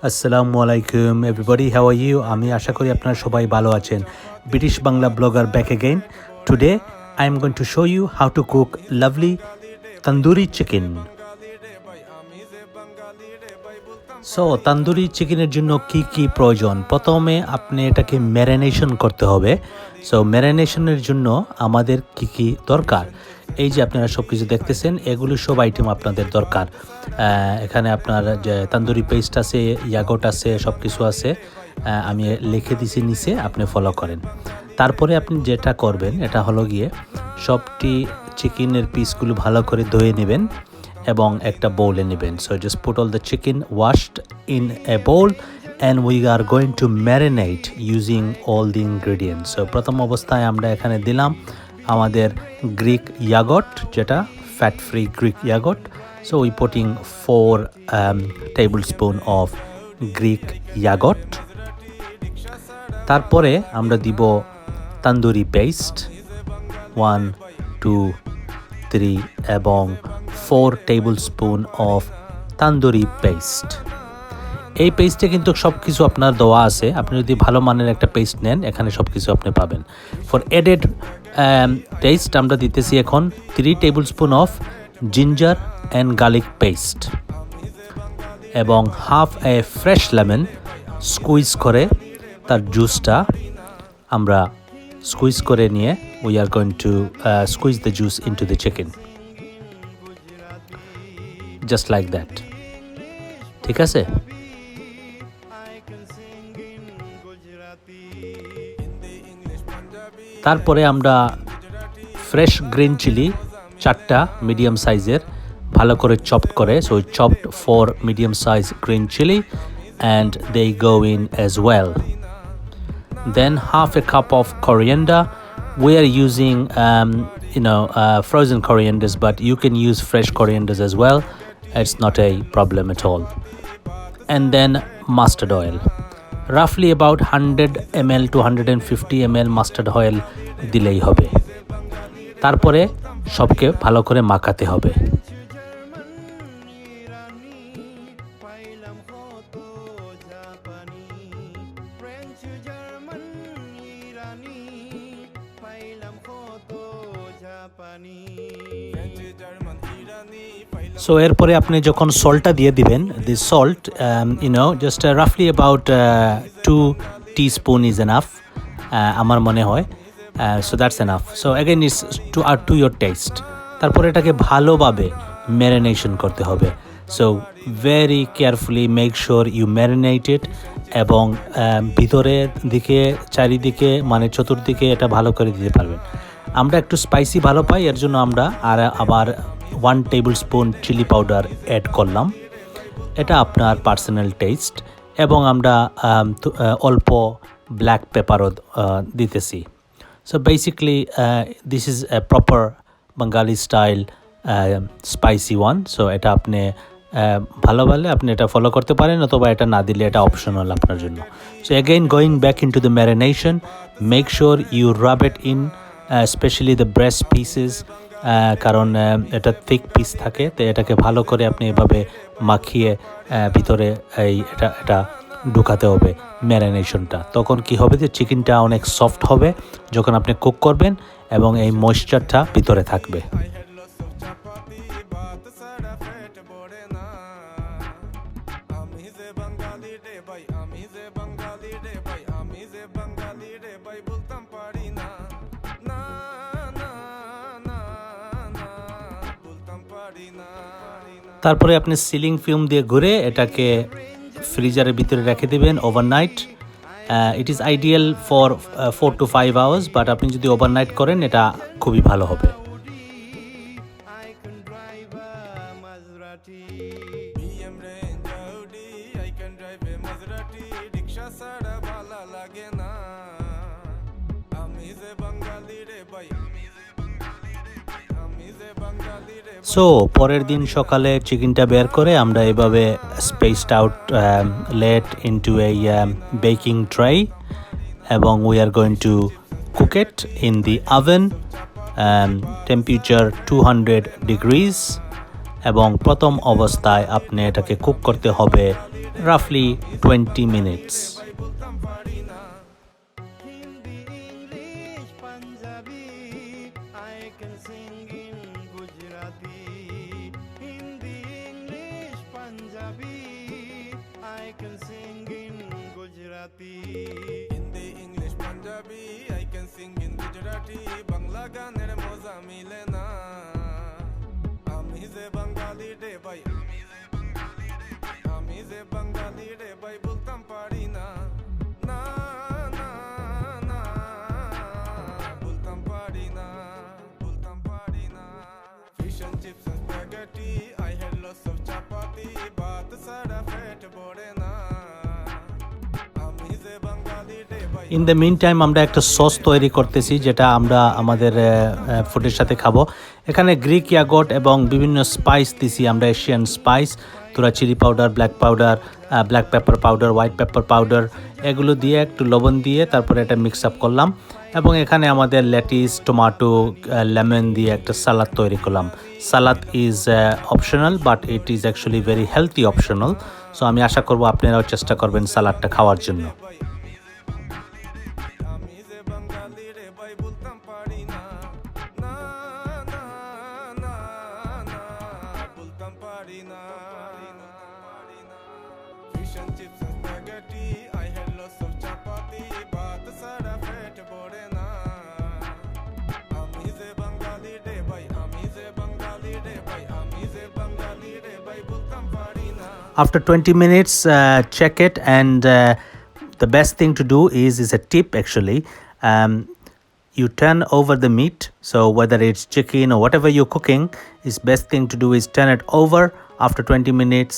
আসসালামু আলাইকুম everybody, how are you? আমি আশা করি আপনারা সবাই ভালো আছেন। British Bangla blogger back again. Today I am going to show you how to cook lovely tandoori chicken. So tandoori চিকেনের জন্য কি কি প্রয়োজন? প্রথমে আপনি এটাকে ম্যারিনেশন করতে হবে। সো ম্যারিনেশনের জন্য আমাদের কি কি দরকার, এই যে আপনারা সব কিছু দেখতেছেন, এগুলো সব আইটেম আপনাদের দরকার। এখানে আপনার যে তন্দুরি পেস্ট আছে, ইয়াগট আছে, সব কিছু আছে। আমি লিখে দিছি নিচে, আপনি ফলো করেন। তারপরে আপনি যেটা করবেন এটা হলো গিয়ে সবটি চিকেনের পিসগুলো ভালো করে ধুয়ে নেবেন এবং একটা বোলে নেবেন। So just put all the chicken washed in a bowl and we are going to marinate using all the ingredients. So প্রথম অবস্থায় আমরা এখানে দিলাম আমাদের গ্রিক ইয়াগট, যেটা fat free Greek yogurt. So we putting 4 tablespoon of Greek yogurt. তারপরে আমরা দিব তন্দুরি পেস্ট 1, 2, 3 এবং 4 tablespoon অফ তন্দুরি পেস্ট। এই পেস্টে কিন্তু সব কিছু আপনার দেওয়া আছে। আপনি যদি ভালো মানের একটা পেস্ট নেন, এখানে সব কিছু আপনি পাবেন। ফর এডেড টেস্ট আমরা দিতেছি এখন 3 tablespoon of ginger and garlic paste এবং half a fresh lemon squeeze করে তার জুসটা আমরা স্কুইজ করে নিয়ে we are going to squeeze the juice into the chicken, just like that. ঠিক আছে? তারপরে আমরা ফ্রেশ গ্রিন চিলি 4টা মিডিয়াম সাইজের ভালো করে চপড করে, so chopped 4 medium size green chilli and they go in as well. Then half a cup of coriander. We are using frozen corianders, but you can use fresh corianders as well. It's not a problem at all. And then mustard oil, roughly about 100 ml to 150 ml mustard oil দিলেই হবে। তারপরে সবকে ভালো করে মাখাতে হবে। So এরপরে আপনি যখন সল্টটা দিয়ে দিবেন, দিস সল্ট জাস্ট রাফলি অ্যাবাউট 2 teaspoon ইজ এনাফ আমার মনে হয়। So that's enough. So again it's to your taste. তারপরে এটাকে ভালোভাবে ম্যারিনেশন করতে হবে। So very carefully make sure you marinate it এবং ভিতরের দিকে, চারিদিকে, মানে চতুর্দিকে এটা ভালো করে দিতে পারবেন। আমরা একটু স্পাইসি ভালো পাই, এর জন্য আমরা আবার 1 tablespoon চিলি পাউডার অ্যাড করলাম। এটা আপনার পার্সোনাল টেস্ট। এবং আমরা অল্প ব্ল্যাক পেপারও দিতেছি। So basically this is a proper Bangali style spicy one. So এটা আপনি ভালো আপনি এটা ফলো করতে পারেন, অথবা এটা না দিলে এটা অপশনাল আপনার জন্য। So again going back into the marination, make sure you rub it in specially the breast pieces, কারণ এটা থিক পিস থাকে, তো এটাকে ভালো করে আপনি এভাবে মাখিয়ে ভিতরে এটা ঢুকাতে হবে ম্যারিনেশনটা। তখন কি হবে যে চিকেনটা অনেক সফট হবে যখন আপনি কুক করবেন এবং এই ময়েশ্চারটা ভিতরে থাকবে। তারপরে আপনি সিলিং ফিল্ম দিয়ে ঘুরে এটাকে ফ্রিজারের ভিতরে রেখে দেবেন overnight. It is ideal for 4 to 5 hours, but আপনি যদি ওভারনাইট করেন এটা খুবই ভালো হবে। সো পরের দিন সকালে চিকেনটা বের করে আমরা এভাবে spaced out late into a baking tray এবং we are going to cook it in the oven, temperature 200 degrees। এবং প্রথম অবস্থায় আপনি এটাকে কুক করতে হবে roughly 20 minutes. Hindi, English, Punjabi, I can sing in Gujarati, Bangla ganer moza mile na. Ami je Bengali re bhai, ami je Bengali re bhai, bultam pari na. Na na na, bultam pari na, bultam pari na. Fish and chips and spaghetti, I had lots of chapati, baat sara fat bode na. In the meantime আমরা একটা sauce তৈরি করতেছি যেটা আমরা আমাদের ফুডের সাথে খাবো। এখানে গ্রিক ইয়াগট এবং বিভিন্ন স্পাইস দিছি আমরা, এশিয়ান স্পাইস, তোরা chilli powder, black powder, black pepper powder, white pepper powder, এগুলো দিয়ে একটু লবণ দিয়ে তারপরে এটা মিক্স আপ করলাম এবং এখানে আমাদের লেটিস, টমেটো, লেমন দিয়ে একটা সালাদ তৈরি করলাম। Salad is optional but it is actually very healthy optional. So আমি আশা করব আপনারাও চেষ্টা করবেন সালাদটা খাওয়ার জন্য। After 20 minutes, check it, and the best thing to do is a tip actually. You turn over the meat, so whether it's chicken or whatever you're cooking, is best thing to do is turn it over after 20 minutes.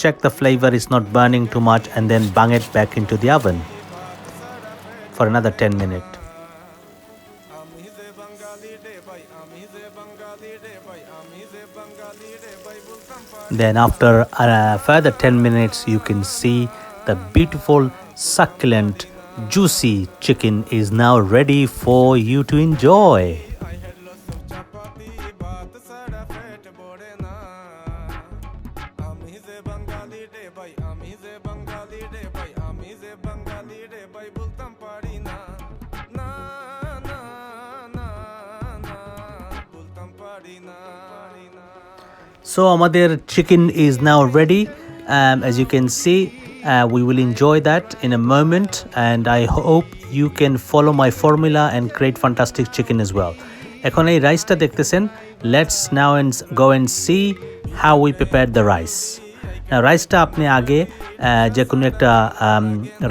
Check the flavor is not burning too much, and then bang it back into the oven for another 10 minutes. Then after further 10 minutes, you can see the beautiful, succulent, juicy chicken is now ready for you to enjoy. So আমাদের chicken is now ready. As you can see, we will enjoy that in a moment, and I hope you can follow my formula and create fantastic chicken as well. এখন এই রাইসটা দেখতেছেন, let's now go and see how we prepared the rice. Now রাইসটা আপনি আগে যে কোনো একটা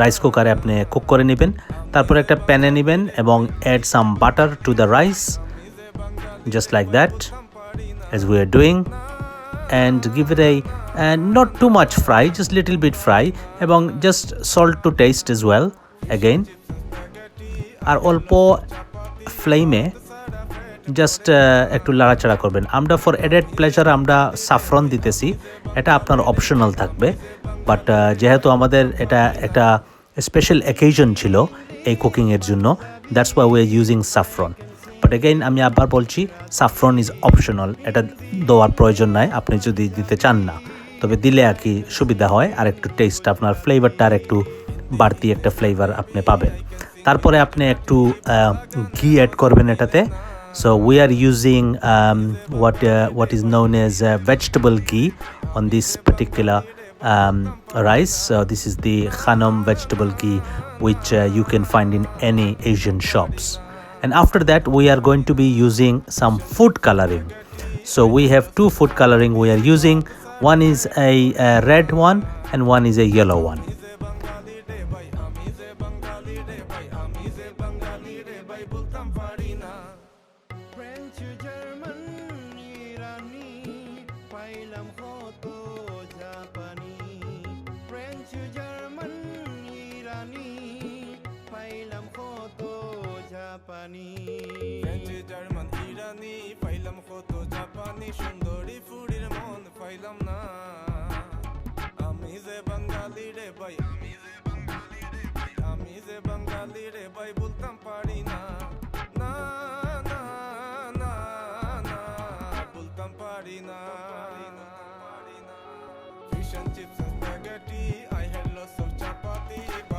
রাইস কুকারে আপনি কুক করে নেবেন, তারপর একটা প্যানে নেবেন এবং add some butter to the rice, just like that, as we are doing. And give it a not too much fry, just little bit fry, এবং just salt to taste as well again. আর অল্প ফ্লেমে just একটু লাড়াচাড়া করবেন। আমরা for aided pleasure আমরা saffron দিতেছি, এটা আপনার অপশনাল থাকবে, বাট যেহেতু আমাদের এটা একটা স্পেশাল অকেশন ছিল এই কুকিংয়ের জন্য, that's why we are using saffron. But again আমি আবার বলছি, সাফরন ইজ অপশনাল, এটা দেওয়ার প্রয়োজন নাই আপনি যদি দিতে চান না, তবে দিলে আর কি সুবিধা হয়, আর একটু টেস্ট আপনার ফ্লেভারটা আর একটু বাড়তি একটা ফ্লেভার আপনি পাবেন। তারপরে আপনি একটু ঘি অ্যাড করবেন এটাতে। So we are using what is known as vegetable ghee on this particular rice. So this is the Khanam vegetable ghee, which you can find in any Asian shops. And after that, we are going to be using some food coloring. So we have two food coloring we are using. One is a red one and one is a yellow one. French, German, Irani, Failam Khoto, Japani, Shundori, Furir Mon, Failam na. Amize Bengali re bhai, Amize Bengali re bhai, bultam pari na. Na na na na, bultam pari na. Fish and chips and spaghetti.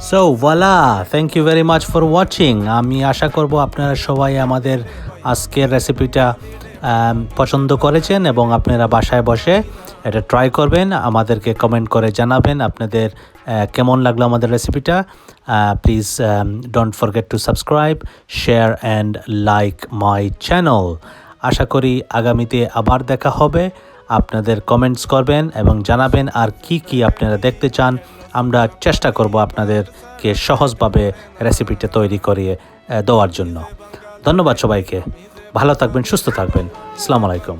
So voila, thank you very much for watching. আমি আশা করব আপনারা সবাই আমাদের আজকের রেসিপিটা পছন্দ করেছেন এবং আপনারা বাসায় বসে এটা ট্রাই করবেন, আমাদেরকে কমেন্ট করে জানাবেন আপনাদের কেমন লাগলো আমাদের রেসিপিটা। Please don't forget to subscribe, share and like my channel. আশা করি আগামীতে আবার দেখা হবে। আপনাদের কমেন্টস করবেন এবং জানাবেন আর কি আপনারা দেখতে চান। আমরা চেষ্টা করব আপনাদেরকে সহজভাবে রেসিপিটা তৈরি করিয়ে দেওয়ার জন্য। ধন্যবাদ সবাইকে, ভালো থাকবেন, সুস্থ থাকবেন। আসসালামু আলাইকুম।